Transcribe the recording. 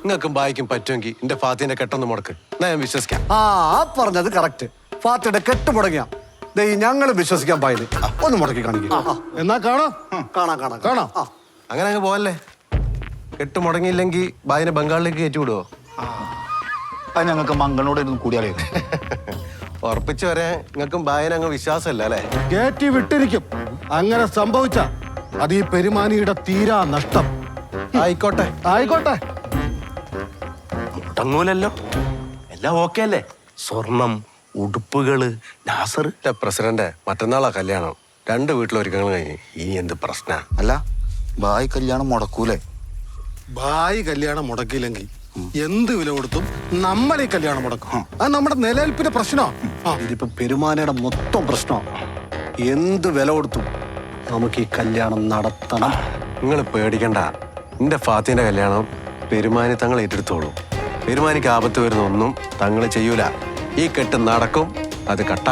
നിങ്ങൾക്കും ബായിക്കും പറ്റുമെങ്കിൽ എന്റെ ഫാത്തിന്റെ കെട്ടൊന്ന് മുടക്ക് ഞാൻ വിശ്വസിക്കാം. ആ പറഞ്ഞത് കറക്റ്റ്. ഫാത്തിയുടെ കെട്ട് മുടങ്ങിയ ഞങ്ങൾ വിശ്വസിക്കാൻ പായില് ഒന്ന് മുടക്കി കാണിക്കും. എന്നാ കാണാം. കാണാം കാണാം കാണാം. അങ്ങനെ അങ്ങ് പോവല്ലേ. കെട്ട് മുടങ്ങിയില്ലെങ്കിൽ ബായിനെ ബംഗാളിലേക്ക് കയറ്റി വിടുവോ? അത് ഞങ്ങൾക്ക് മംഗളോട് ഇരുന്ന് കൂടിയാലേ. ഉറപ്പിച്ചു വരാൻ നിങ്ങൾക്കും ബായിനെ അങ്ങ് വിശ്വാസമല്ല അല്ലേ? കയറ്റി വിട്ടിരിക്കും. അങ്ങനെ സംഭവിച്ച അത് ഈ പെരുമാനിയുടെ തീരാ നഷ്ടം. ആയിക്കോട്ടെ ആയിക്കോട്ടെ. മുടങ്ങൂലല്ലോ, എല്ലാം ഓക്കെ അല്ലേ? സ്വർണം, ഉടുപ്പുകള്, നാസർ. പ്രസിഡന്റ്, മറ്റന്നാളാ കല്യാണം. 2 വീട്ടിലൊരുക്കങ്ങൾ കഴിഞ്ഞ് ഈ എന്ത് പ്രശ്ന? അല്ല, ബായ് കല്യാണം മുടക്കൂലേ? ഭായി കല്യാണം മുടക്കിയില്ലെങ്കിൽ എന്ത് വില കൊടുത്തും നമ്മൾ ഈ കല്യാണം മുടക്കും. അത് നമ്മുടെ നിലനിൽപ്പിന്റെ പ്രശ്നമാണ്. ഇതിപ്പോ പെരുമാനയുടെ മൊത്തം പ്രശ്നമാണ്. എന്ത് വില കൊടുത്തും നമുക്ക് ഈ കല്യാണം നടത്തണം. നിങ്ങൾ പേടിക്കണ്ട. എന്റെ ഫാത്തിന്റെ കല്യാണം പെരുമാനി തങ്ങൾ ഏറ്റെടുത്തോളൂ. പെരുമാനിക്ക് ആപത്ത് വരുന്ന ഒന്നും തങ്ങൾ ചെയ്യൂല. ഈ കെട്ട് നടക്കും. അത് കട്ടായ